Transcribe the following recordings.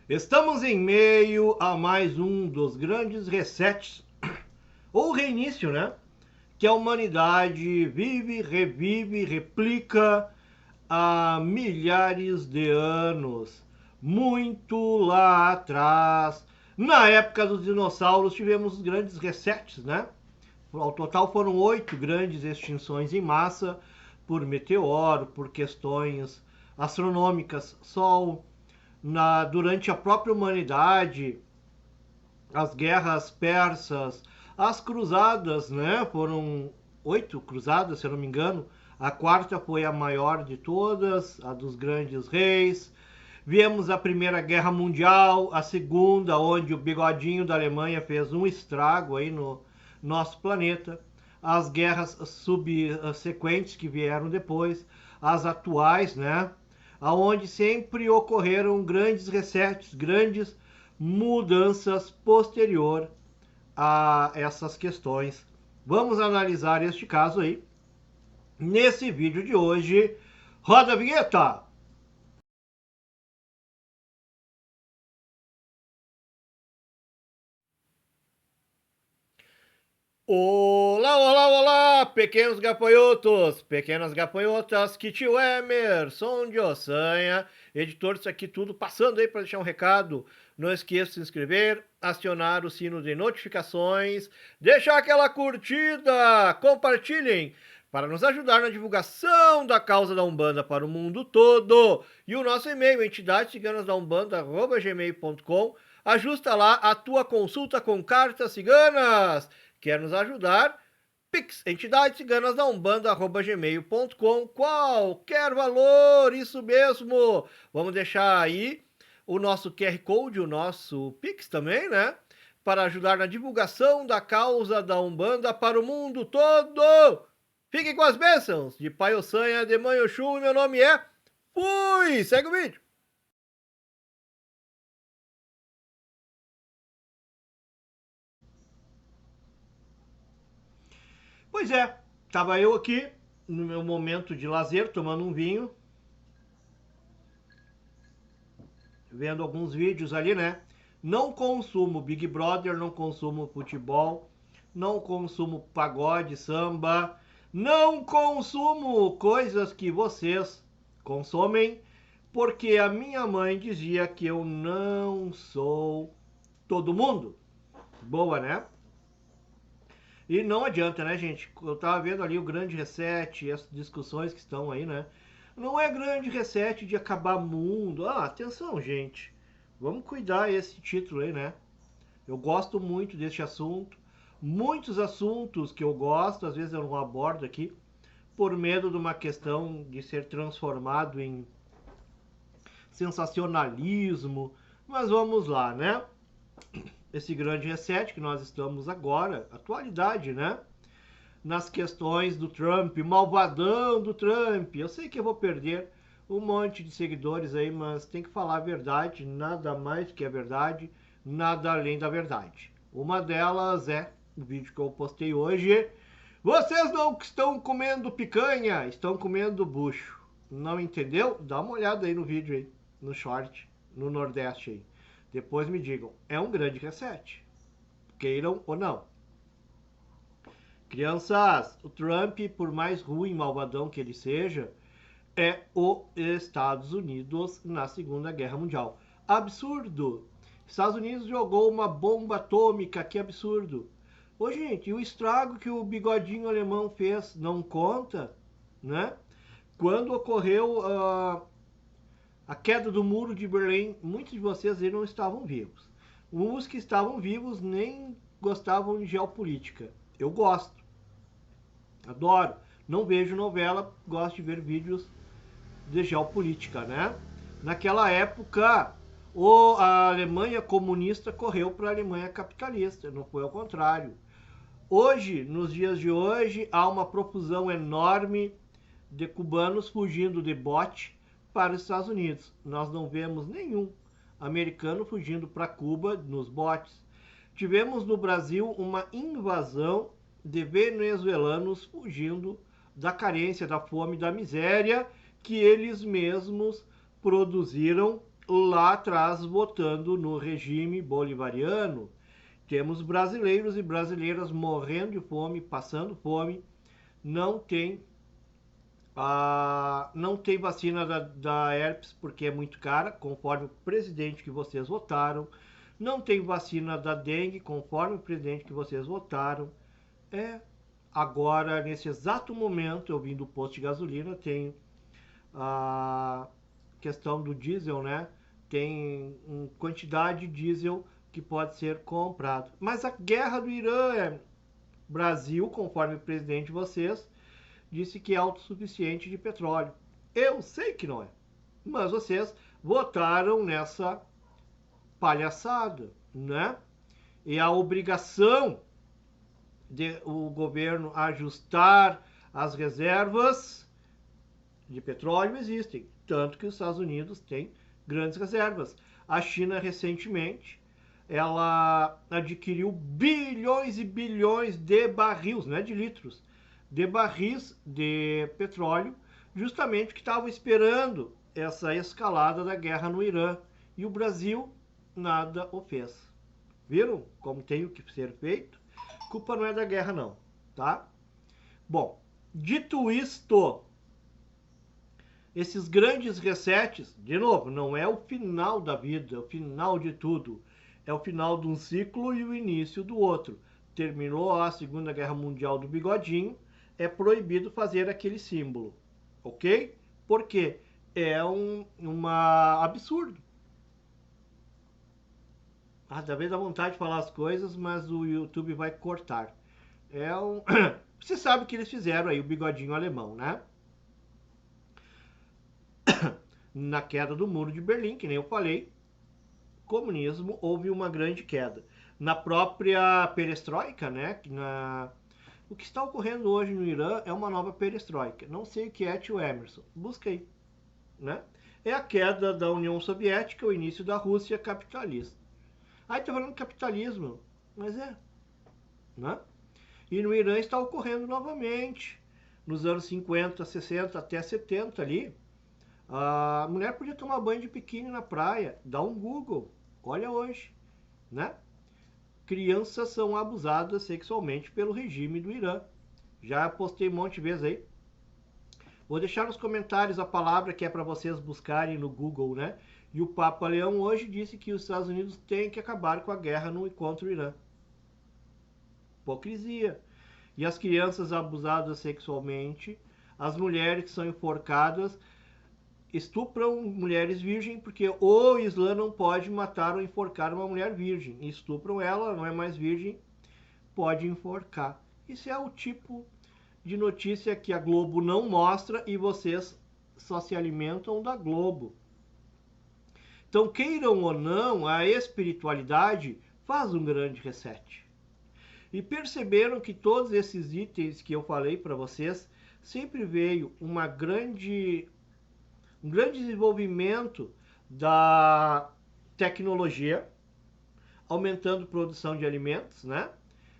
Estamos em meio a mais um dos grandes resets, ou reinício, né? Que a humanidade vive, revive, replica há milhares de anos. Muito lá atrás, na época dos dinossauros, tivemos grandes resets, né? Ao total foram 8 grandes extinções em massa por meteoro, por questões astronômicas, Sol. Durante a própria humanidade, as guerras persas, as cruzadas, né? Foram 8 cruzadas, se eu não me engano. A quarta foi a maior de todas, a dos grandes reis. Viemos a Primeira Guerra Mundial, a Segunda, onde o bigodinho da Alemanha fez um estrago aí no nosso planeta. As guerras subsequentes que vieram depois, as atuais, né? Aonde sempre ocorreram grandes resets, grandes mudanças posterior a essas questões. Vamos analisar este caso aí. Nesse vídeo de hoje, roda a vinheta! Olá, olá, olá, pequenos gafanhotos, pequenas gafanhotas, que tio Emerson de Ossanha, editor disso aqui tudo, passando aí para deixar um recado. Não esqueça de se inscrever, acionar o sino de notificações, deixar aquela curtida, compartilhem, para nos ajudar na divulgação da causa da Umbanda para o mundo todo. E o nosso e-mail, entidadesciganasdaumbanda@gmail.com, ajusta lá a tua consulta com cartas ciganas. Quer nos ajudar? Pix, entidadesciganasdaumbanda@gmail.com, qualquer valor, isso mesmo. Vamos deixar aí o nosso QR Code, o nosso Pix também, né? Para ajudar na divulgação da causa da Umbanda para o mundo todo. Fiquem com as bênçãos de Pai Ossanha, de Mãe Oxum, e meu nome é... Fui! Segue o vídeo! Pois é, estava eu aqui no meu momento de lazer, tomando um vinho, vendo alguns vídeos ali, né? Não consumo Big Brother, não consumo futebol, não consumo pagode, samba, não consumo coisas que vocês consomem, porque a minha mãe dizia que eu não sou todo mundo. Boa, né? E não adianta, né, gente? Eu tava vendo ali o grande reset, as discussões que estão aí, né? Não é grande reset de acabar mundo. Ah, atenção, gente. Vamos cuidar esse título aí, né? Eu gosto muito deste assunto. Muitos assuntos que eu gosto, às vezes eu não abordo aqui, por medo de uma questão de ser transformado em sensacionalismo. Mas vamos lá, né? Esse grande reset que nós estamos agora, atualidade, né? Nas questões do Trump, malvadão do Trump. Eu sei que eu vou perder um monte de seguidores aí, mas tem que falar a verdade, nada mais que a verdade, nada além da verdade. Uma delas é o vídeo que eu postei hoje. Vocês não estão comendo picanha, estão comendo bucho. Não entendeu? Dá uma olhada aí no vídeo aí, no short, no Nordeste aí. Depois me digam, é um grande reset. Queiram ou não. Crianças, o Trump, por mais ruim, malvadão que ele seja, é o Estados Unidos na Segunda Guerra Mundial. Absurdo! Estados Unidos jogou uma bomba atômica, que absurdo! Ô, gente, o estrago que o bigodinho alemão fez não conta, né? Quando ocorreu a queda do muro de Berlim, muitos de vocês aí não estavam vivos. Os que estavam vivos nem gostavam de geopolítica. Eu gosto. Adoro. Não vejo novela, gosto de ver vídeos de geopolítica, né? Naquela época, a Alemanha comunista correu para a Alemanha capitalista, não foi ao contrário. Hoje, nos dias de hoje, há uma profusão enorme de cubanos fugindo de bote para os Estados Unidos. Nós não vemos nenhum americano fugindo para Cuba nos botes. Tivemos no Brasil uma invasão de venezuelanos fugindo da carência, da fome, da miséria que eles mesmos produziram lá atrás votando no regime bolivariano. Temos brasileiros e brasileiras morrendo de fome, passando fome, não tem vacina da herpes porque é muito cara, conforme o presidente que vocês votaram. Não tem vacina da dengue, conforme o presidente que vocês votaram. Agora, nesse exato momento, eu vim do posto de gasolina, tem a questão do diesel, né? Tem uma quantidade de diesel que pode ser comprado. Mas a guerra do Irã Brasil, conforme o presidente de vocês, disse que é autossuficiente de petróleo. Eu sei que não é. Mas vocês votaram nessa palhaçada, né? E a obrigação de o governo ajustar as reservas de petróleo existem. Tanto que os Estados Unidos têm grandes reservas. A China, recentemente, ela adquiriu bilhões e bilhões de barris, não é de litros, de barris de petróleo, justamente que estavam esperando essa escalada da guerra no Irã. E o Brasil nada o fez. Viram como tem o que ser feito? Culpa não é da guerra não, tá? Bom, dito isto, esses grandes resets, de novo, não é o final da vida, é o final de tudo. É o final de um ciclo e o início do outro. Terminou a Segunda Guerra Mundial do bigodinho, é proibido fazer aquele símbolo, ok? Porque é um absurdo. Talvez dá vontade de falar as coisas, mas o YouTube vai cortar. Você sabe o que eles fizeram aí, o bigodinho alemão, né? Na queda do Muro de Berlim, que nem eu falei, comunismo, houve uma grande queda. Na própria perestroika, né? O que está ocorrendo hoje no Irã é uma nova perestroika. Não sei o que é, tio Emerson. Busca aí, né? É a queda da União Soviética, o início da Rússia capitalista. Aí tá falando capitalismo, mas né? E no Irã está ocorrendo novamente. Nos anos 50, 60 até 70 ali, a mulher podia tomar banho de biquíni na praia. Dá um Google, olha hoje, né? Crianças são abusadas sexualmente pelo regime do Irã. Já postei um monte de vezes aí. Vou deixar nos comentários a palavra que é para vocês buscarem no Google, né? E o Papa Leão hoje disse que os Estados Unidos têm que acabar com a guerra contra o Irã. Hipocrisia. E as crianças abusadas sexualmente, as mulheres que são enforcadas, estupram mulheres virgens, porque o Islã não pode matar ou enforcar uma mulher virgem. Estupram ela, não é mais virgem, pode enforcar. Isso é o tipo de notícia que a Globo não mostra e vocês só se alimentam da Globo. Então, queiram ou não, a espiritualidade faz um grande reset. E perceberam que todos esses itens que eu falei para vocês, sempre veio um grande desenvolvimento da tecnologia, aumentando a produção de alimentos, né?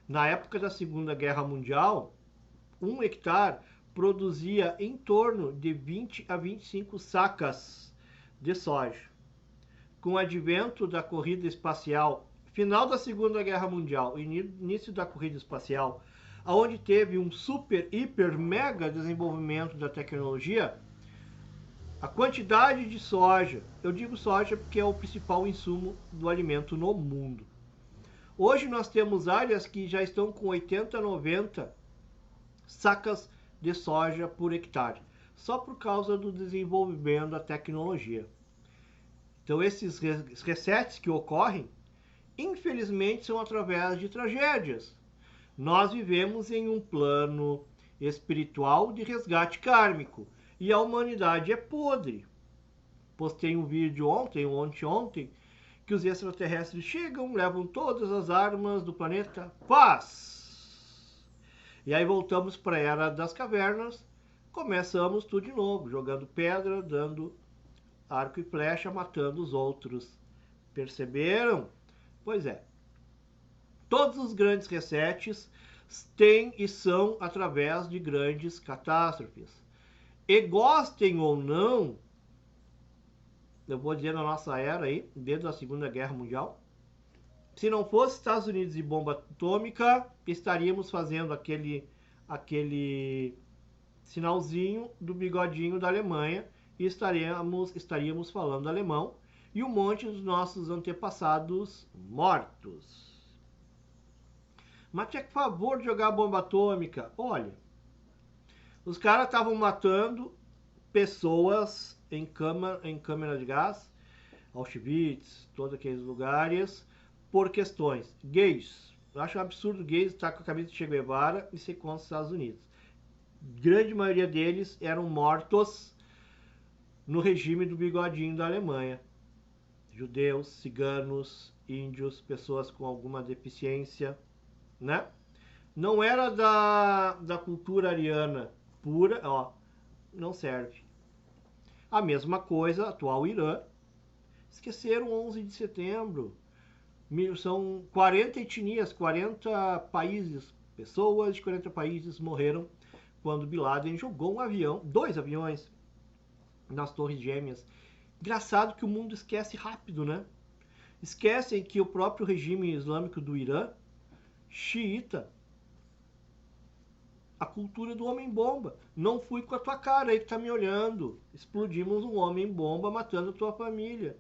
Na época da Segunda Guerra Mundial, 1 hectare produzia em torno de 20 a 25 sacas de soja. Com o advento da corrida espacial, final da Segunda Guerra Mundial, início da corrida espacial, onde teve um super, hiper, mega desenvolvimento da tecnologia, a quantidade de soja, eu digo soja porque é o principal insumo do alimento no mundo. Hoje nós temos áreas que já estão com 80, 90 sacas de soja por hectare, só por causa do desenvolvimento da tecnologia. Então esses resets que ocorrem, infelizmente, são através de tragédias. Nós vivemos em um plano espiritual de resgate kármico e a humanidade é podre. Postei um vídeo ontem, que os extraterrestres chegam, levam todas as armas do planeta, paz! E aí voltamos para a Era das Cavernas, começamos tudo de novo, jogando pedra, dando arco e flecha, matando os outros. Perceberam? Pois é. Todos os grandes resets têm e são através de grandes catástrofes. E gostem ou não, eu vou dizer na nossa era aí, desde a Segunda Guerra Mundial. Se não fosse Estados Unidos e bomba atômica, estaríamos fazendo aquele sinalzinho do bigodinho da Alemanha e estaríamos falando alemão e um monte dos nossos antepassados mortos. Mas tinha que favor de jogar bomba atômica. Olha, os caras estavam matando pessoas em câmara de gás, Auschwitz, todos aqueles lugares, por questões gays. Eu acho um absurdo gays estar com a camisa de Che Guevara e ser contra os Estados Unidos. Grande maioria deles eram mortos no regime do bigodinho da Alemanha. Judeus, ciganos, índios, pessoas com alguma deficiência, né? Não era da cultura ariana pura, ó, não serve. A mesma coisa, atual Irã. Esqueceram 11 de setembro. São 40 etnias, 40 países, pessoas de 40 países morreram quando Bin Laden jogou um avião, 2 aviões, nas Torres Gêmeas. Engraçado que o mundo esquece rápido, né? Esquecem que o próprio regime islâmico do Irã, xiita, a cultura do homem-bomba. Não fui com a tua cara aí que tá me olhando. Explodimos um homem-bomba matando a tua família.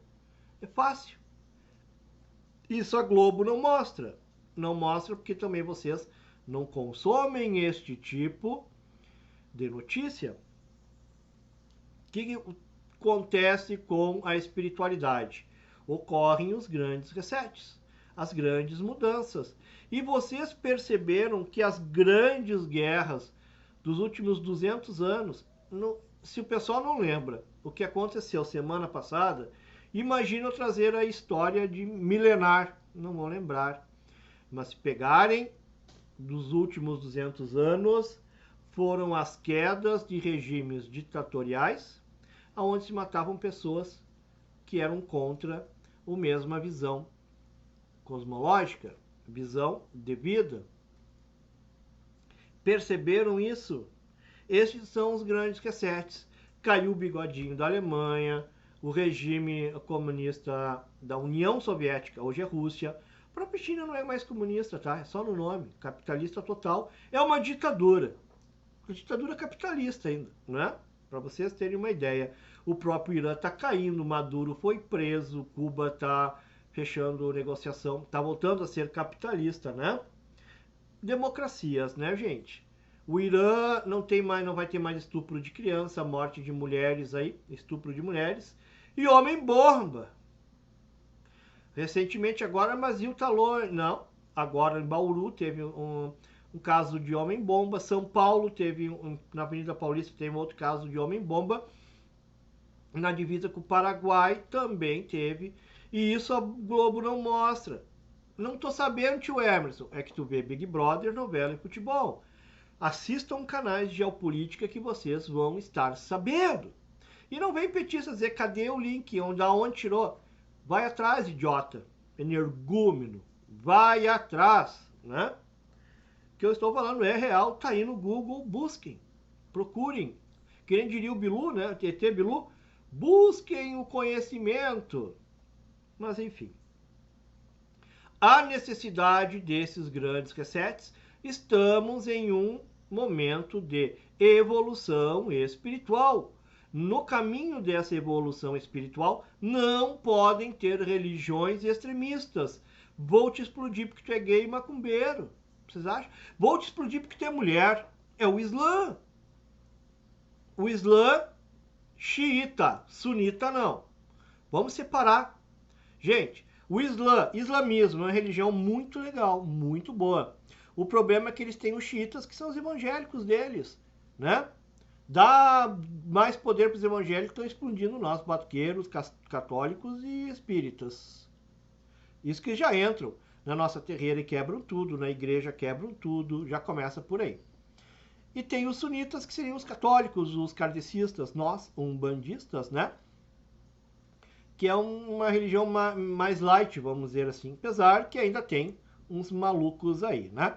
É fácil. Isso a Globo não mostra. Não mostra porque também vocês não consomem este tipo de notícia. O que acontece com a espiritualidade? Ocorrem os grandes resets, as grandes mudanças. E vocês perceberam que as grandes guerras dos últimos 200 anos, se o pessoal não lembra o que aconteceu semana passada, imagina eu trazer a história de milenar, não vão lembrar. Mas se pegarem dos últimos 200 anos, foram as quedas de regimes ditatoriais, onde se matavam pessoas que eram contra a mesma visão cosmológica, visão de vida. Perceberam isso? Estes são os grandes resets. Caiu o bigodinho da Alemanha, o regime comunista da União Soviética, hoje é Rússia. A própria China não é mais comunista, tá? É só no nome, capitalista total. É uma ditadura capitalista ainda, né? Para vocês terem uma ideia. O próprio Irã está caindo, Maduro foi preso, Cuba está fechando negociação, está voltando a ser capitalista, né? Democracias, né, gente? O Irã não vai ter mais estupro de criança, morte de mulheres aí, estupro de mulheres e homem-bomba. Recentemente agora, Brasil tá longe, não. Agora em Bauru teve um caso de homem-bomba. São Paulo teve, na Avenida Paulista tem outro caso de homem-bomba. Na divisa com o Paraguai também teve. E isso a Globo não mostra. Não tô sabendo, tio Emerson. É que tu vê Big Brother, novela e futebol. Assistam canais de geopolítica que vocês vão estar sabendo. E não vem petista dizer, cadê o link? Da onde tirou? Vai atrás, idiota. Energúmeno. Vai atrás, né? O que eu estou falando é real. Tá aí no Google, busquem. Procurem. Quem diria o Bilu, né? TT Bilu. Busquem o conhecimento. Mas enfim. A necessidade desses grandes resets, estamos em um momento de evolução espiritual. No caminho dessa evolução espiritual, não podem ter religiões extremistas. Vou te explodir porque tu é gay e macumbeiro. Vocês acham? Vou te explodir porque tu é mulher. É o Islã. O Islã xiita, sunita não. Vamos separar. Gente, o islamismo é uma religião muito legal, muito boa. O problema é que eles têm os xiitas, que são os evangélicos deles, né? Dá mais poder para os evangélicos que estão explodindo nós, batuqueiros, católicos e espíritas. Isso que já entram na nossa terreira e quebram tudo, na igreja quebram tudo, já começa por aí. E tem os sunitas, que seriam os católicos, os kardecistas, nós, umbandistas, né? Que é uma religião mais light, vamos dizer assim, apesar que ainda tem uns malucos aí, né?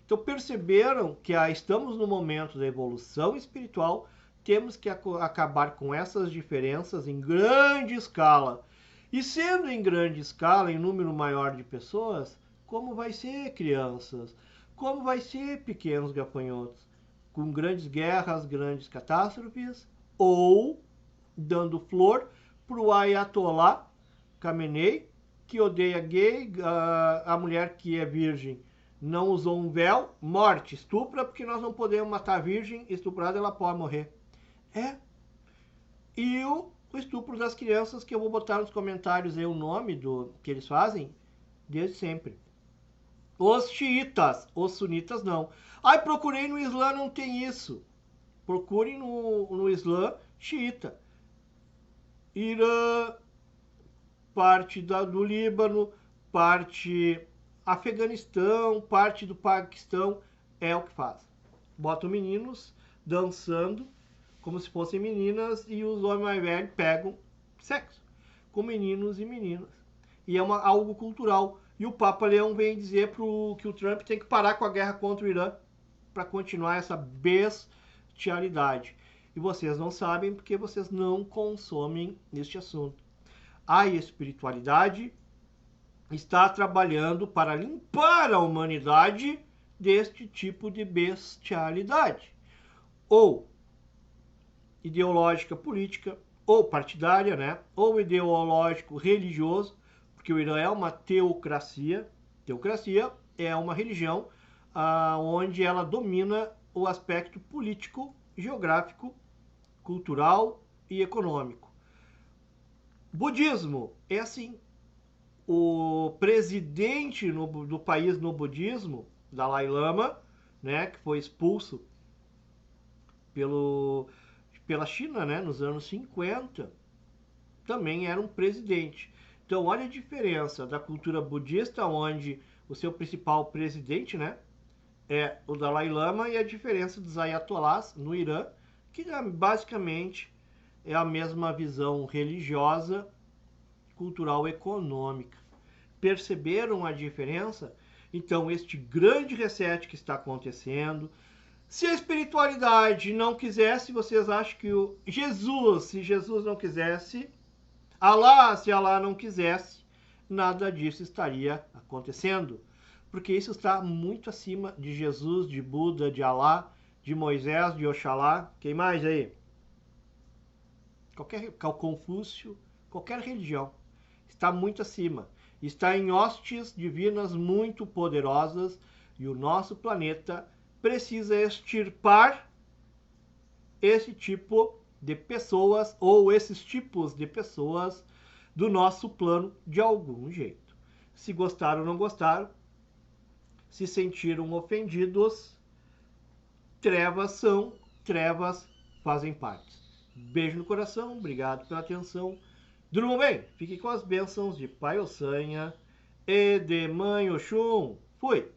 Então perceberam que estamos no momento da evolução espiritual, temos que acabar com essas diferenças em grande escala. E sendo em grande escala, em número maior de pessoas, como vai ser crianças? Como vai ser pequenos gafanhotos? Com grandes guerras, grandes catástrofes? Ou dando flor para o Ayatollah Khamenei, que odeia gay, a mulher que é virgem não usou um véu, morte, estupra, porque nós não podemos matar a virgem, estuprada ela pode morrer. E o estupro das crianças, que eu vou botar nos comentários aí o nome do que eles fazem, desde sempre. Os xiitas, os sunitas não. Ai, procurei no Islã, não tem isso. Procure no Islã xiita. Irã, parte do Líbano, parte Afeganistão, parte do Paquistão, é o que faz. Botam meninos dançando como se fossem meninas e os homens mais velhos pegam sexo com meninos e meninas. E é algo cultural. E o Papa Leão vem dizer que o Trump tem que parar com a guerra contra o Irã para continuar essa bestialidade. E vocês não sabem porque vocês não consomem este assunto. A espiritualidade está trabalhando para limpar a humanidade deste tipo de bestialidade. Ou ideológica política, ou partidária, né? Ou ideológico religioso, porque o Irã é uma teocracia. Teocracia é uma religião onde ela domina o aspecto político, geográfico, cultural e econômico. Budismo é assim. O presidente do país no budismo, Dalai Lama, né, que foi expulso pela China, né, nos anos 50, também era um presidente. Então, olha a diferença da cultura budista, onde o seu principal presidente, né, é o Dalai Lama, e a diferença dos ayatollahs no Irã, que basicamente é a mesma visão religiosa, cultural, econômica. Perceberam a diferença? Então, este grande reset que está acontecendo, se a espiritualidade não quisesse, vocês acham que se Jesus não quisesse, se Allah não quisesse, nada disso estaria acontecendo. Porque isso está muito acima de Jesus, de Buda, de Allah, de Moisés, de Oxalá. Quem mais aí? Confúcio, qualquer religião. Está muito acima. Está em hostes divinas muito poderosas e o nosso planeta precisa extirpar esse tipo de pessoas ou esses tipos de pessoas do nosso plano de algum jeito. Se gostaram ou não gostaram, se sentiram ofendidos, trevas fazem parte. Beijo no coração, obrigado pela atenção. Durmam bem, fiquem com as bênçãos de Pai Ossanha e de Mãe Oxum. Fui!